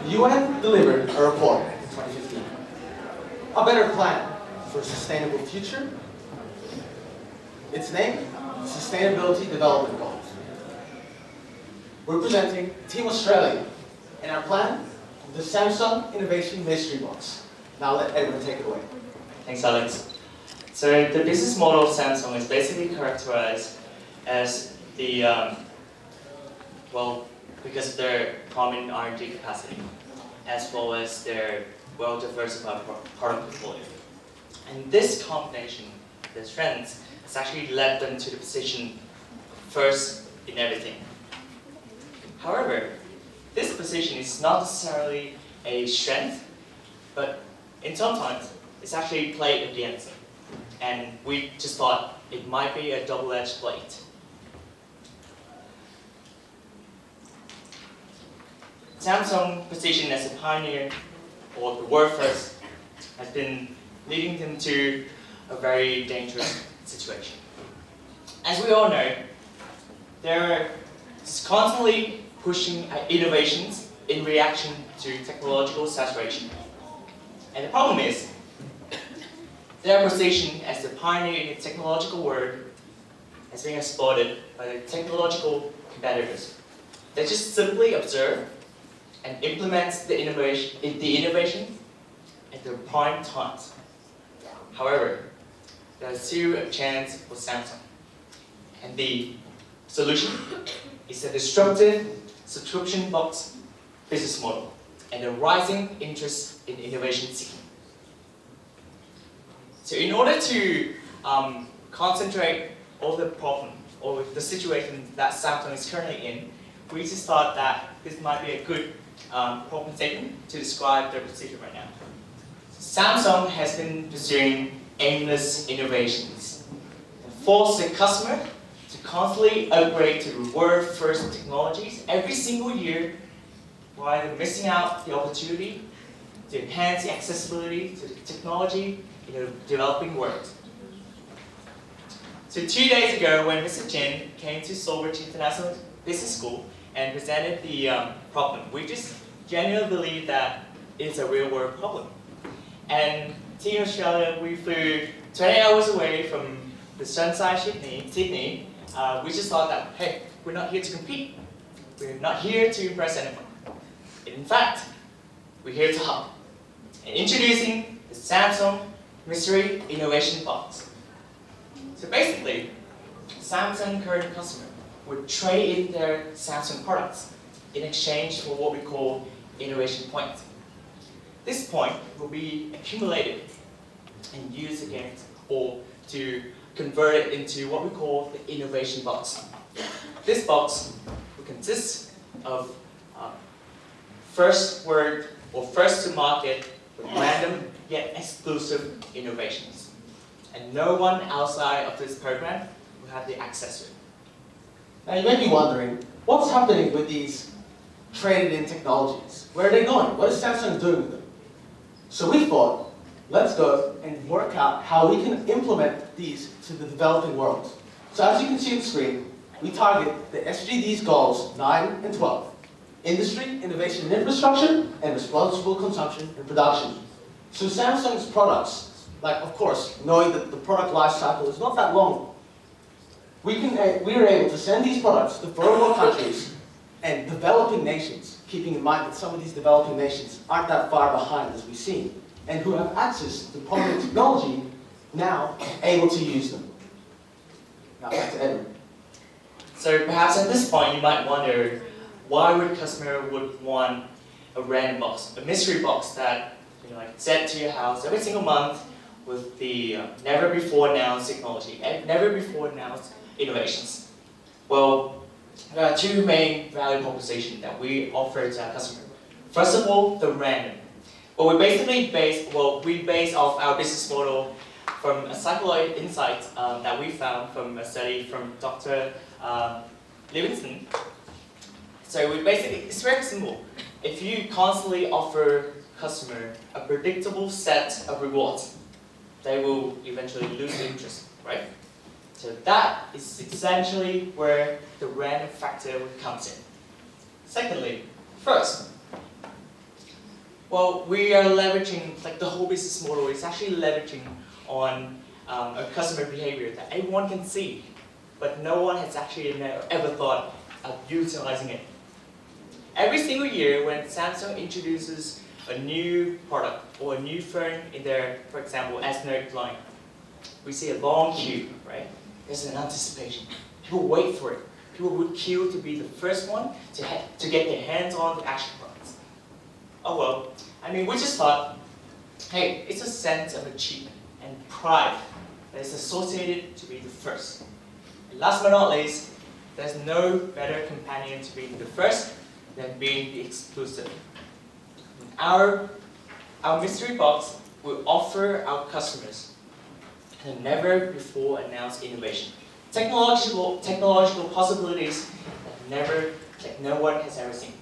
The UN delivered a report in 2015. A better plan for a sustainable future. Its name, Sustainability Development Goals. We're presenting Team Australia and our plan, the Samsung Innovation Mystery Box. Now let Edward take it away. Thanks, Alex. So the business model of Samsung is basically characterized as the, because of their common R&D capacity, as well as their well-diversified product portfolio. And this combination of their strengths has actually led them to the position first in everything. However, this position is not necessarily a strength, but in sometimes it's actually played against them. And we just thought it might be a double-edged blade. Samsung's position as a pioneer, or the world first, has been leading them to a very dangerous situation. As we all know, they're constantly pushing innovations in reaction to technological saturation. And the problem is, their position as the pioneer in the technological world has been exploited by the technological competitors. They just simply observe and implement the innovation at their prime times. However, there's still a chance for Samsung. And the solution is a disruptive subscription box business model and a rising interest in innovation seeking. So in order to concentrate all the problem or the situation that Samsung is currently in, we just thought that this might be a good problem statement to describe their position right now. Samsung has been pursuing aimless innovations and force the customer to constantly upgrade to the world's first technologies every single year, while they're missing out the opportunity to enhance the accessibility to the technology in the developing world. So 2 days ago, when Mr. Chen came to SolBridge International Business School and presented the problem, we just genuinely believe that it's a real world problem. And Team Australia, we flew 20 hours away from the Sunside Sydney. We just thought that, hey, we're not here to compete. We're not here to impress anyone. In fact, we're here to help. And introducing the Samsung Mystery Innovation Box. So basically, Samsung current customer would trade in their Samsung products in exchange for what we call innovation points. This point will be accumulated and used against or to convert it into what we call the innovation box. This box will consist of first word or first to market with random yet exclusive innovations. And no one outside of this program will have the access to it. Now you may be wondering, what's happening with these traded-in technologies? Where are they going? What is Samsung doing with them? So we thought, let's go and work out how we can implement these to the developing world. So as you can see on the screen, we target the SDGs goals 9 and 12. Industry, innovation and infrastructure, and responsible consumption and production. So Samsung's products, like of course, knowing that the product life cycle is not that long, we are able to send these products to third world countries and developing nations, keeping in mind that some of these developing nations aren't that far behind as we've seen, and who have access to prominent technology, now able to use them. Now back to Edward. So perhaps at this point you might wonder, why would a customer would want a random box, a mystery box that sent to your house every single month with the never before announced technology and never before announced innovations? Well, there are two main value propositions that we offer to our customer. First of all, the random. Well, we base off our business model from a psychological insight that we found from a study from Dr. Livingston. So it's very simple. If you constantly offer customer a predictable set of rewards, they will eventually lose interest, right? So that is essentially where the random factor comes in. Secondly, first, Well, we are leveraging, like the whole business model is actually leveraging on a customer behavior that everyone can see, but no one has actually ever thought of utilizing it. Every single year when Samsung introduces a new product or a new phone in their, for example, S-Note line, we see a long queue, right? There's an anticipation. People wait for it. People would queue to be the first one to get their hands on the actual products. Oh well, I mean, we just thought, hey, it's a sense of achievement and pride that is associated to be the first. And last but not least, there's no better companion to being the first than being the exclusive. Our mystery box will offer our customers a never before announced innovation. Technological possibilities that no one has ever seen.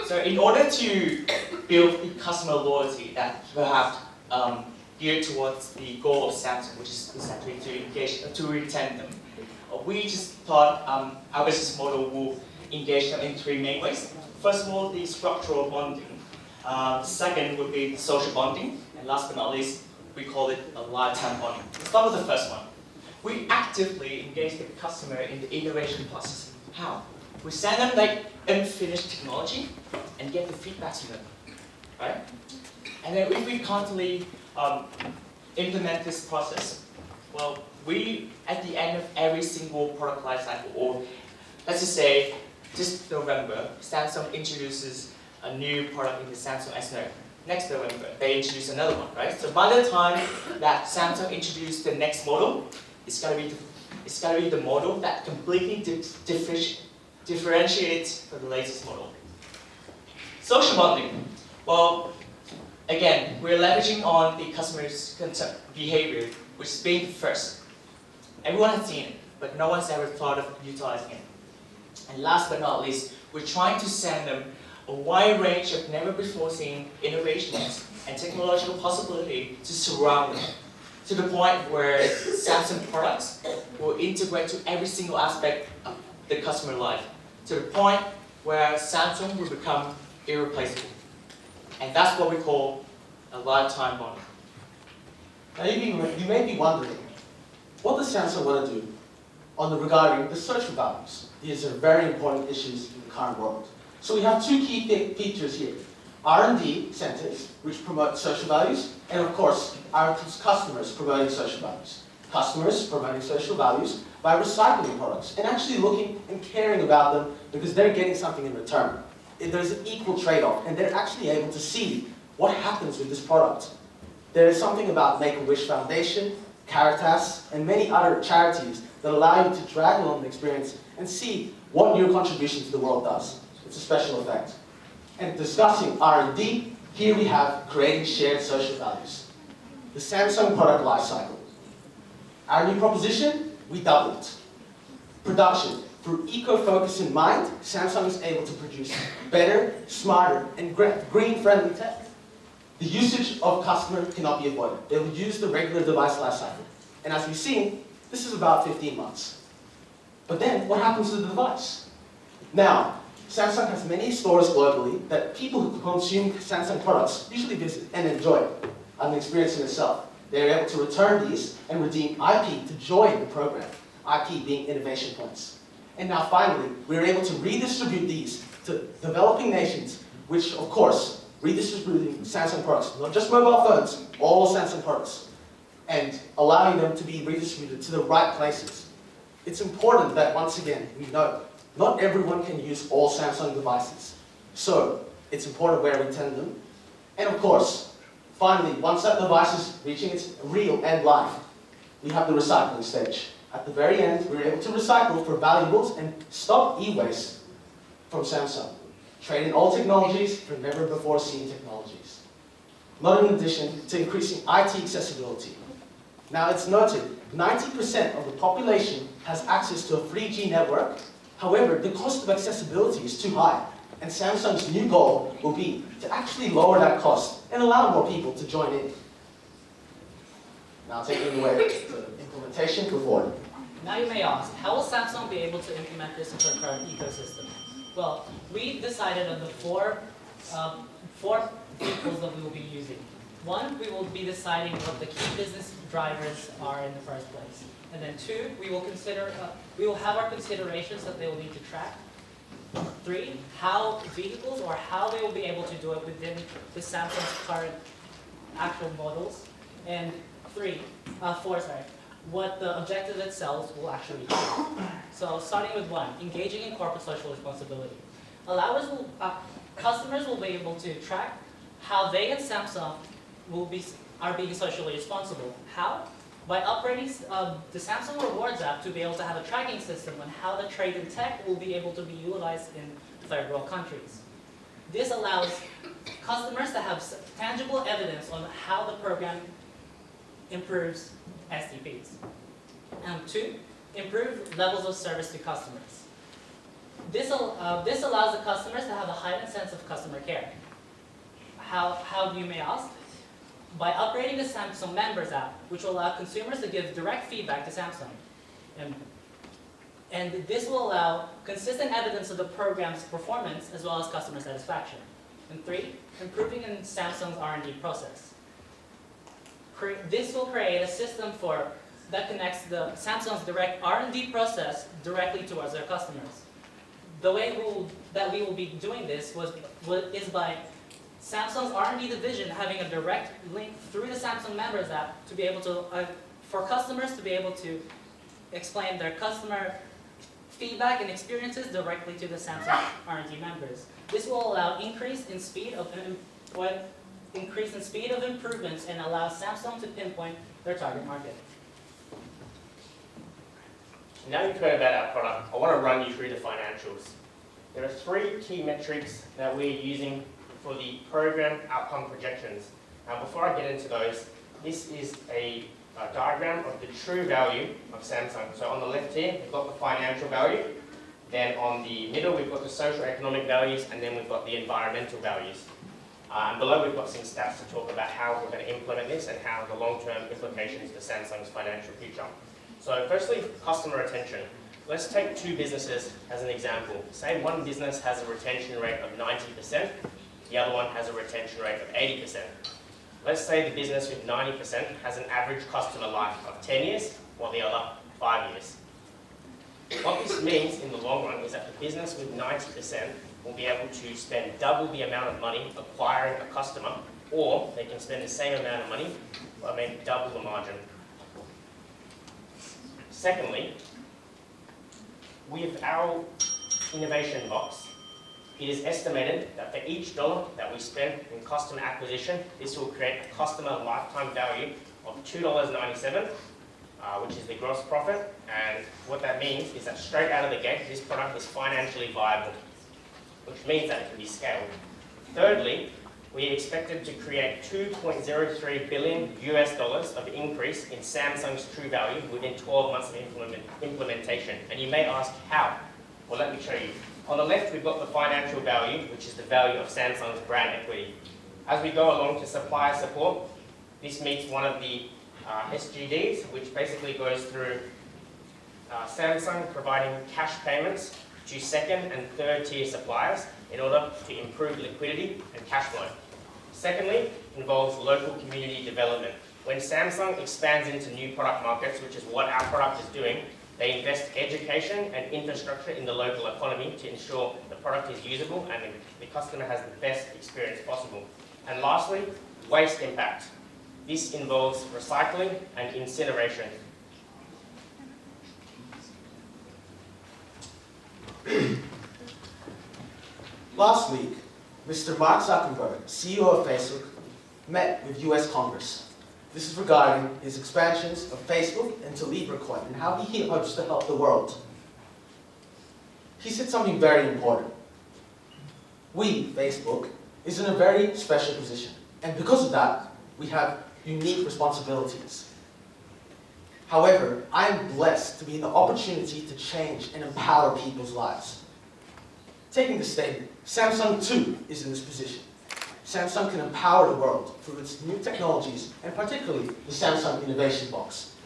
So in order to build the customer loyalty that perhaps geared towards the goal of Samsung, which is essentially to retain them, we just thought our business model will engage them in three main ways. First of all, the structural bonding. The second would be the social bonding, and last but not least, we call it a lifetime bonding. Let's start with the first one. We actively engage the customer in the innovation process. How? We send them like unfinished technology and get the feedback from them, right? And then if we constantly implement this process, well, we, at the end of every single product lifecycle, or let's just say, this November, Samsung introduces a new product in the Samsung S-Note. Next November, they introduce another one, right? So by the time that Samsung introduces the next model, it's gotta be the model that completely differentiates from the latest model. Social bonding. Well, again, we're leveraging on the customer's behavior, which is being first. Everyone has seen it, but no one's ever thought of utilizing it. And last but not least, we're trying to send them a wide range of never before seen innovations and technological possibility to surround them, to the point where Samsung products will integrate to every single aspect of the customer life, to the point where Samsung will become irreplaceable. And that's what we call a lifetime bond. Now you may be wondering, what does Samsung want to do regarding the social values? These are very important issues in the current world. So we have two key features here. R&D centers, which promote social values, and of course, our customers promoting social values. Customers promoting social values by recycling products and actually looking and caring about them because they're getting something in return. There's an equal trade-off, and they're actually able to see what happens with this product. There is something about Make-A-Wish Foundation, Caritas, and many other charities that allow you to drag along the experience and see what your contribution to the world does. It's a special effect. And discussing R&D, here we have creating shared social values. The Samsung product lifecycle. Our new proposition, we doubled. Production. Through eco-focus in mind, Samsung is able to produce better, smarter, and green-friendly tech. The usage of customer cannot be avoided. They will use the regular device lifecycle. And as we've seen, this is about 15 months. But then, what happens to the device? Now, Samsung has many stores globally that people who consume Samsung products usually visit and enjoy an experience in itself. They're able to return these and redeem IP to join the program, IP being innovation points. And now finally, we're able to redistribute these to developing nations, which of course, redistributing Samsung products, not just mobile phones, all Samsung products, and allowing them to be redistributed to the right places. It's important that, once again, we know not everyone can use all Samsung devices. So, it's important where we send them. And of course, finally, once that device is reaching its real end life, we have the recycling stage. At the very end, we're able to recycle for valuables and stop e-waste from Samsung. Trade in all technologies for never before seen technologies. Not in addition to increasing IT accessibility. Now it's noted, 90% of the population has access to a 3G network. However, the cost of accessibility is too high, and Samsung's new goal will be to actually lower that cost and allow more people to join in. Now taking away the implementation forward. Now you may ask, how will Samsung be able to implement this into our current ecosystem? Well, we decided on the 4 four vehicles that we will be using. One, we will be deciding what the key business drivers are in the first place. And then two, we will have our considerations that they will need to track. Three, how vehicles or how they will be able to do it within the Samsung's current actual models. And four, what the objective itself will actually be. So starting with one, engaging in corporate social responsibility. Customers will be able to track how they and Samsung are being socially responsible. How? By upgrading the Samsung Rewards app to be able to have a tracking system on how the trade in tech will be able to be utilized in third world countries. This allows customers to have tangible evidence on how the program improves SDPs. Two, improve levels of service to customers. This allows the customers to have a heightened sense of customer care. How you may ask? By upgrading the Samsung Members app, which will allow consumers to give direct feedback to Samsung. And this will allow consistent evidence of the program's performance as well as customer satisfaction. And three, improving in Samsung's R&D process. This will create a system that connects the Samsung's direct R&D process directly towards their customers. The way that we will be doing this is by Samsung's R&D division having a direct link through the Samsung Members app to be able to, for customers to be able to explain their customer feedback and experiences directly to the Samsung R&D members. This will allow increase in speed of improvements and allow Samsung to pinpoint their target market. Now you've heard about our product, I want to run you through the financials. There are three key metrics that we're using for the program outcome projections. Now before I get into those, this is a diagram of the true value of Samsung. So on the left here, we've got the financial value. Then on the middle, we've got the socio-economic values, and then we've got the environmental values. And below, we've got some stats to talk about how we're going to implement this and how the long-term implications for Samsung's financial future. So firstly, customer retention. Let's take two businesses as an example. Say one business has a retention rate of 90%, the other one has a retention rate of 80%. Let's say the business with 90% has an average customer life of 10 years, while the other 5 years. What this means in the long run is that the business with 90% will be able to spend double the amount of money acquiring a customer, or they can spend the same amount of money but make double the margin. Secondly, with our innovation box, it is estimated that for each dollar that we spend in customer acquisition, this will create a customer lifetime value of $2.97, which is the gross profit. And what that means is that straight out of the gate, this product is financially viable, which means that it can be scaled. Thirdly, we expected to create $2.03 billion of increase in Samsung's true value within 12 months of implementation. And you may ask, how? Well, let me show you. On the left, we've got the financial value, which is the value of Samsung's brand equity. As we go along to supplier support, this meets one of the SGDs, which basically goes through Samsung providing cash payments to second and third tier suppliers in order to improve liquidity and cash flow. Secondly, involves local community development. When Samsung expands into new product markets, which is what our product is doing, they invest education and infrastructure in the local economy to ensure the product is usable and the customer has the best experience possible. And lastly, waste impact. This involves recycling and incineration. Last week, Mr. Mark Zuckerberg, CEO of Facebook, met with US Congress. This is regarding his expansions of Facebook into LibreCoin and how he hopes to help the world. He said something very important. We, Facebook, is in a very special position, and because of that, we have unique responsibilities. However, I am blessed to be in the opportunity to change and empower people's lives. Taking the statement, Samsung too is in this position. Samsung can empower the world through its new technologies, and particularly the Samsung Innovation Box.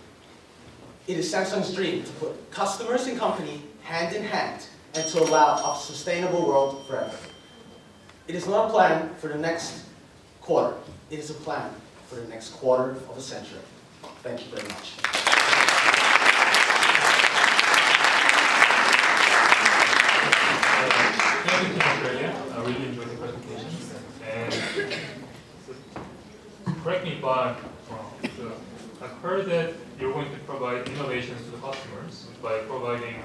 It is Samsung's dream to put customers and company hand in hand and to allow a sustainable world forever. It is not a plan for the next quarter. It is a plan for the next quarter of a century. Thank you very much. Thank you, Australia. I really enjoyed the presentation. And correct me if I'm wrong. So I've heard that you're going to provide innovations to the customers by providing